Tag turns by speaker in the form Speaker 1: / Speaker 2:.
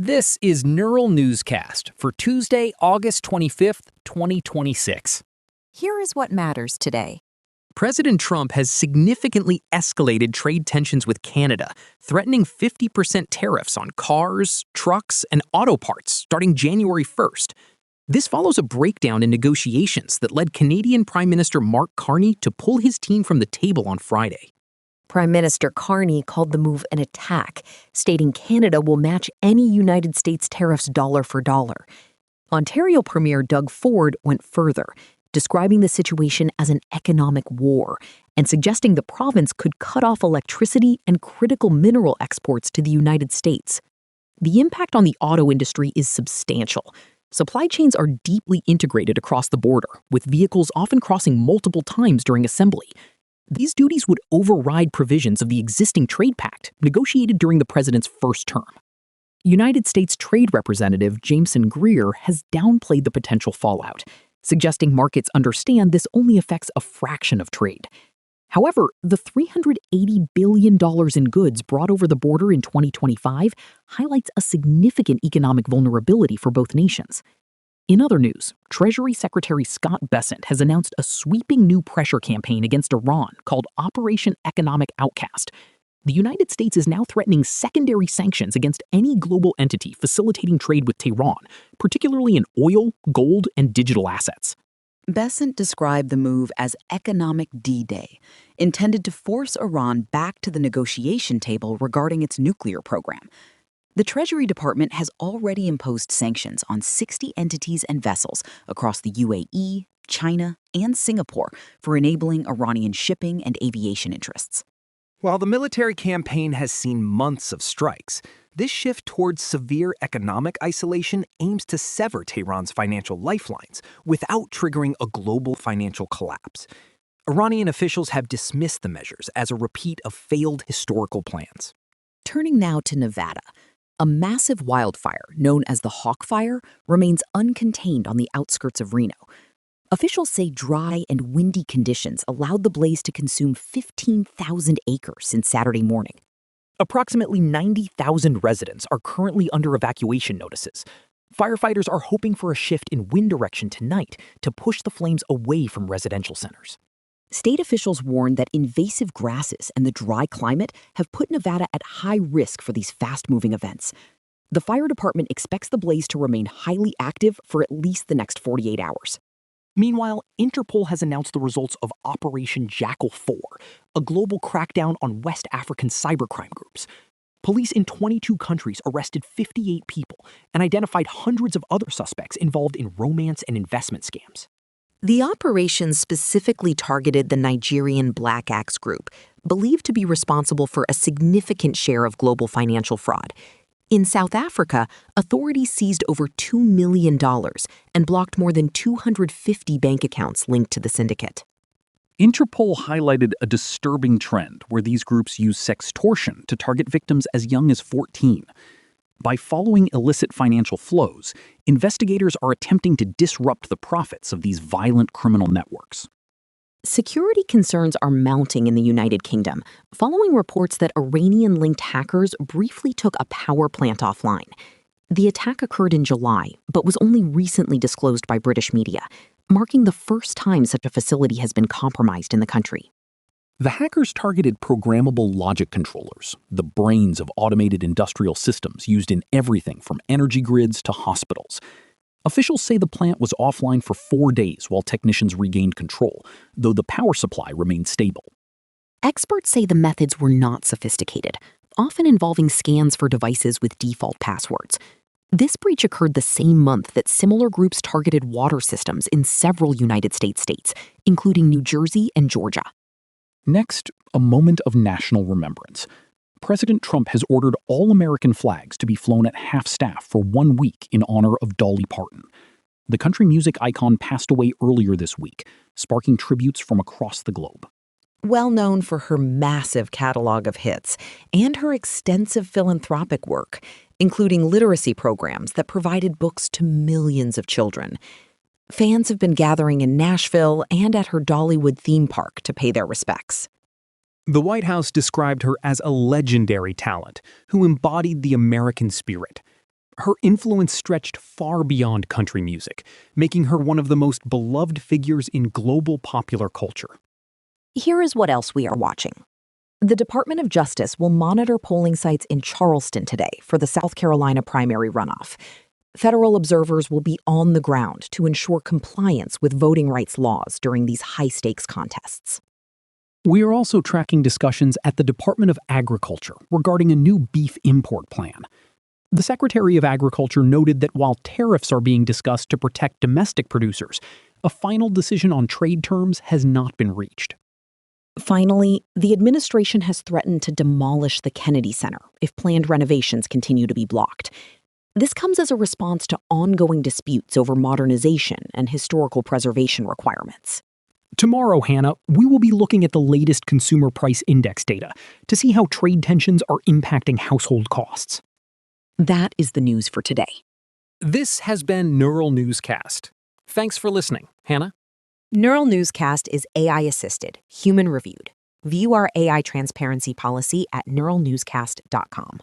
Speaker 1: This is Neural Newscast for Tuesday, August 25th, 2026.
Speaker 2: Here is what matters today.
Speaker 3: President Trump has significantly escalated trade tensions with Canada, threatening 50% tariffs on cars, trucks, and auto parts starting January 1st. This follows a breakdown in negotiations that led Canadian Prime Minister Mark Carney to pull his team from the table on Friday.
Speaker 2: Prime Minister Carney called the move an attack, stating Canada will match any United States tariffs dollar for dollar. Ontario Premier Doug Ford went further, describing the situation as an economic war and suggesting the province could cut off electricity and critical mineral exports to the United States. The impact on the auto industry is substantial. Supply chains are deeply integrated across the border, with vehicles often crossing multiple times during assembly. These duties would override provisions of the existing trade pact negotiated during the president's first term. United States Trade Representative Jameson Greer has downplayed the potential fallout, suggesting markets understand this only affects a fraction of trade. However, the $380 billion in goods brought over the border in 2025 highlights a significant economic vulnerability for both nations. In other news, Treasury Secretary Scott Bessent has announced a sweeping new pressure campaign against Iran called Operation Economic Outcast. The United States is now threatening secondary sanctions against any global entity facilitating trade with Tehran, particularly in oil, gold, and digital assets.
Speaker 4: Bessent described the move as economic D-Day, intended to force Iran back to the negotiation table regarding its nuclear program. The Treasury Department has already imposed sanctions on 60 entities and vessels across the UAE, China, and Singapore for enabling Iranian shipping and aviation interests.
Speaker 5: While the military campaign has seen months of strikes, this shift towards severe economic isolation aims to sever Tehran's financial lifelines without triggering a global financial collapse. Iranian officials have dismissed the measures as a repeat of failed historical plans.
Speaker 2: Turning now to Nevada. A massive wildfire, known as the Hawk Fire, remains uncontained on the outskirts of Reno. Officials say dry and windy conditions allowed the blaze to consume 15,000 acres since Saturday morning.
Speaker 3: Approximately 90,000 residents are currently under evacuation notices. Firefighters are hoping for a shift in wind direction tonight to push the flames away from residential centers.
Speaker 2: State officials warn that invasive grasses and the dry climate have put Nevada at high risk for these fast-moving events. The fire department expects the blaze to remain highly active for at least the next 48 hours.
Speaker 3: Meanwhile, Interpol has announced the results of Operation Jackal 4, a global crackdown on West African cybercrime groups. Police in 22 countries arrested 58 people and identified hundreds of other suspects involved in romance and investment scams.
Speaker 2: The operation specifically targeted the Nigerian Black Axe Group, believed to be responsible for a significant share of global financial fraud. In South Africa, authorities seized over $2 million and blocked more than 250 bank accounts linked to the syndicate.
Speaker 6: Interpol highlighted a disturbing trend where these groups use sextortion to target victims as young as 14. By following illicit financial flows, investigators are attempting to disrupt the profits of these violent criminal networks.
Speaker 2: Security concerns are mounting in the United Kingdom, following reports that Iranian-linked hackers briefly took a power plant offline. The attack occurred in July, but was only recently disclosed by British media, marking the first time such a facility has been compromised in the country.
Speaker 6: The hackers targeted programmable logic controllers, the brains of automated industrial systems used in everything from energy grids to hospitals. Officials say the plant was offline for 4 days while technicians regained control, though the power supply remained stable.
Speaker 2: Experts say the methods were not sophisticated, often involving scans for devices with default passwords. This breach occurred the same month that similar groups targeted water systems in several United States states, including New Jersey and Georgia.
Speaker 6: Next, a moment of national remembrance. President Trump has ordered all American flags to be flown at half-staff for 1 week in honor of Dolly Parton. The country music icon passed away earlier this week, sparking tributes from across the globe.
Speaker 2: Well known for her massive catalog of hits and her extensive philanthropic work, including literacy programs that provided books to millions of children. Fans have been gathering in Nashville and at her Dollywood theme park to pay their respects.
Speaker 5: The White House described her as a legendary talent who embodied the American spirit.
Speaker 3: Her influence stretched far beyond country music, making her one of the most beloved figures in global popular culture.
Speaker 2: Here is what else we are watching. The Department of Justice will monitor polling sites in Charleston today for the South Carolina primary runoff. Federal observers will be on the ground to ensure compliance with voting rights laws during these high-stakes contests.
Speaker 6: We are also tracking discussions at the Department of Agriculture regarding a new beef import plan. The Secretary of Agriculture noted that while tariffs are being discussed to protect domestic producers, a final decision on trade terms has not been reached.
Speaker 2: Finally, the administration has threatened to demolish the Kennedy Center if planned renovations continue to be blocked. This comes as a response to ongoing disputes over modernization and historical preservation requirements.
Speaker 3: Tomorrow, Hannah, we will be looking at the latest consumer price index data to see how trade tensions are impacting household costs.
Speaker 2: That is the news for today.
Speaker 3: This has been Neural Newscast. Thanks for listening, Hannah.
Speaker 7: Neural Newscast is AI-assisted, human-reviewed. View our AI transparency policy at neuralnewscast.com.